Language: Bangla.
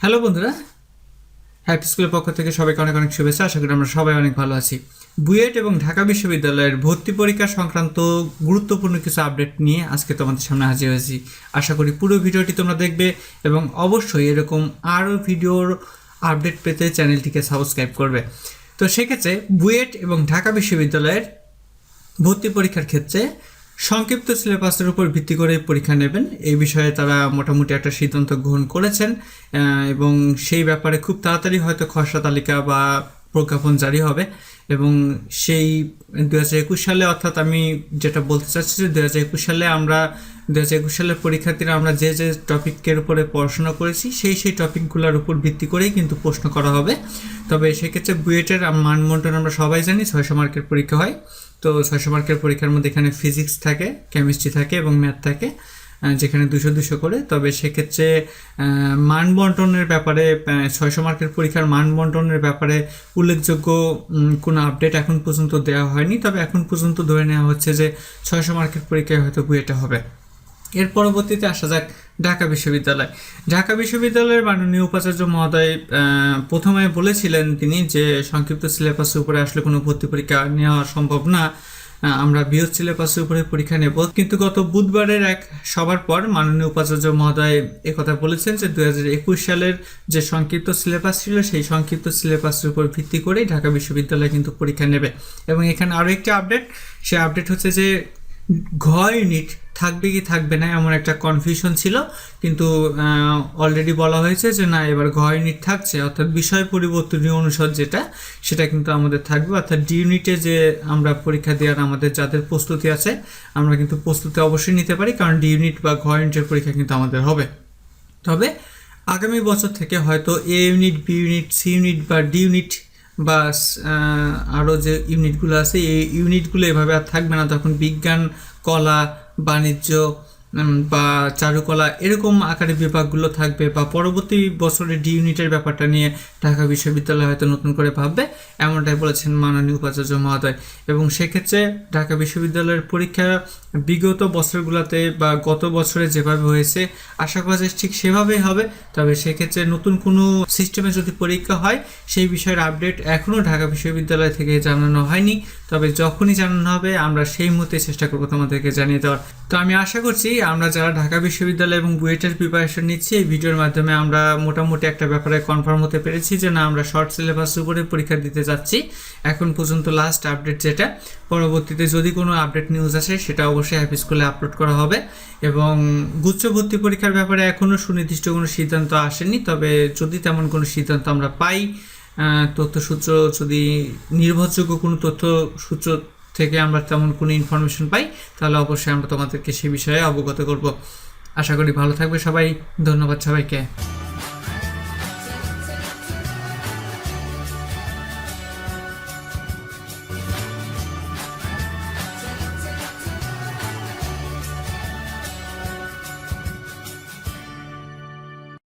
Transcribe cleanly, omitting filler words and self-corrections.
হ্যালো বন্ধুরা, হ্যাপি স্কুলের পক্ষ থেকে সবাইকে অনেক অনেক শুভেচ্ছা। আশা করি আমরা সবাই অনেক ভালো আছি। বুয়েট এবং ঢাকা বিশ্ববিদ্যালয়ের ভর্তি পরীক্ষা সংক্রান্ত গুরুত্বপূর্ণ কিছু আপডেট নিয়ে আজকে তোমাদের সামনে হাজির হয়েছি। আশা করি পুরো ভিডিওটি তোমরা দেখবে এবং অবশ্যই এরকম আরও ভিডিওর আপডেট পেতে চ্যানেলটিকে সাবস্ক্রাইব করবে। তো সেক্ষেত্রে বুয়েট এবং ঢাকা বিশ্ববিদ্যালয়ের ভর্তি পরীক্ষার ক্ষেত্রে সংক্ষিপ্ত সিলেবাসের উপর ভিত্তি করে পরীক্ষা নেবেন এই বিষয়ে তারা মোটামুটি একটা সিদ্ধান্ত গ্রহণ করেছেন এবং সেই ব্যাপারে খুব তাড়াতাড়ি হয়তো খসড়া তালিকা বা প্রজ্ঞাপন জারি হবে এবং সেই 2021 সালে, অর্থাৎ আমি যেটা বলতে চাচ্ছি যে 2021 সালে আমরা 2021 সালের পরীক্ষার্থীরা আমরা যে যে টপিকের উপরে পড়াশোনা করেছি সেই টপিকগুলোর উপর ভিত্তি করেই কিন্তু প্রশ্ন করা হবে। তবে সেক্ষেত্রে বুয়েটের মানবন্টন আমরা সবাই জানি 600 মার্কের পরীক্ষা হয়। তো 600 মার্কের পরীক্ষার মধ্যে এখানে ফিজিক্স থাকে, কেমিস্ট্রি থাকে এবং ম্যাথ থাকে, যেখানে 200 করে। তবে সেক্ষেত্রে মান বন্টনের ব্যাপারে 600 মার্কের পরীক্ষার মান বন্টনের ব্যাপারে উল্লেখযোগ্য কোনো আপডেট এখন পর্যন্ত দেওয়া হয়নি। তবে এখন পর্যন্ত ধরে নেওয়া হচ্ছে যে 600 মার্কের পরীক্ষায় হয়তো বুয়েটে হবে। এর পরবর্তীতে আসা যাক ঢাকা বিশ্ববিদ্যালয়। ঢাকা বিশ্ববিদ্যালয়ের মাননীয় উপাচার্য মহোদয় প্রথমে বলেছিলেন তিনি যে সংক্ষিপ্ত সিলেবাসের উপরে আসলে কোনো ভর্তি পরীক্ষা নেওয়া সম্ভব না, আমরা বৃহৎ সিলেবাসের উপরে পরীক্ষা নেব। কিন্তু গত বুধবারের এক সবার পর মাননীয় উপাচার্য মহোদয় একথা বলেছেন যে 2021 সালের যে সংক্ষিপ্ত সিলেবাস ছিল সেই সংক্ষিপ্ত সিলেবাসের উপর ভিত্তি করেই ঢাকা বিশ্ববিদ্যালয় কিন্তু পরীক্ষা নেবে। এবং এখানে আরও একটি আপডেট, সেই আপডেট হচ্ছে যে ঘ ইউনিট থাকবে কি থাকবে না এমন একটা কনফিউশন ছিল, কিন্তু অলরেডি বলা হয়েছে যে না, এবার ঘ ইউনিট থাকছে, অর্থাৎ বিষয় পরিবর্তনীয় অনুষদ সেটা কিন্তু আমাদের থাকবে। অর্থাৎ ডি ইউনিটে যে আমরা পরীক্ষা দেওয়ার আমাদের যাদের প্রস্তুতি আছে আমরা কিন্তু প্রস্তুতি অবশ্যই নিতে পারি, কারণ ডি ইউনিট বা ঘ ইউনিটের পরীক্ষা কিন্তু আমাদের হবে। তবে আগামী বছর থেকে হয়তো A unit, B unit, C unit বা ডি ইউনিট বা আরও যে ইউনিটগুলো আছে এই ইউনিটগুলো এভাবে আর থাকবে না। তখন বিজ্ঞান, কলা, বাণিজ্য বা চারুকলা এরকম আকারে বিভাগগুলো থাকবে, বা পরবর্তী বছরে ডি ইউনিটের ব্যাপারটা নিয়ে ঢাকা বিশ্ববিদ্যালয় হয়তো নতুন করে ভাববে, এমনটাই বলেছেন মাননীয় উপাচার্য মহোদয়। এবং সেক্ষেত্রে ঢাকা বিশ্ববিদ্যালয়ের পরীক্ষা বিগত বছরগুলোতে বা গত বছরে যেভাবে হয়েছে আশা করা যায় ঠিক সেভাবেই হবে। তবে সেক্ষেত্রে নতুন কোনো সিস্টেমে যদি পরীক্ষা হয় সেই বিষয়ের আপডেট এখনও ঢাকা বিশ্ববিদ্যালয় থেকে জানানো হয়নি। তবে যখনই জানানো হবে আমরা সেই মুহূর্তে চেষ্টা করবো তোমাদেরকে জানিয়ে দেওয়ার। তো আমি আশা করছি আমরা যারা ঢাকা বিশ্ববিদ্যালয় এবং বুয়েটের প্রিপারেশন নিচ্ছি এই ভিডিওর মাধ্যমে আমরা মোটামুটি একটা ব্যাপারে কনফার্ম হতে পেরেছি যে না, আমরা শর্ট সিলেবাসের উপরে পরীক্ষা দিতে যাচ্ছি। এখন পর্যন্ত লাস্ট আপডেট যেটা, পরবর্তীতে যদি কোনো আপডেট নিউজ আসে সেটা অবশ্যই হ্যাপি স্কুলে আপলোড করা হবে। এবং গুচ্ছ ভর্তি পরীক্ষার ব্যাপারে এখনও সুনির্দিষ্ট কোনো সিদ্ধান্ত আসেনি। তবে যদি তেমন কোনো সিদ্ধান্ত আমরা পাই, তথ্যসূত্র যদি নির্ভরযোগ্য কোনো তথ্যসূত্র থেকে আমরা তেমন কোনো ইনফরমেশন পাই তাহলে অবশ্যই আমরা তোমাদেরকে সে বিষয়ে অবগত করব। আশা করি ভালো থাকবে সবাই। ধন্যবাদ সবাইকে।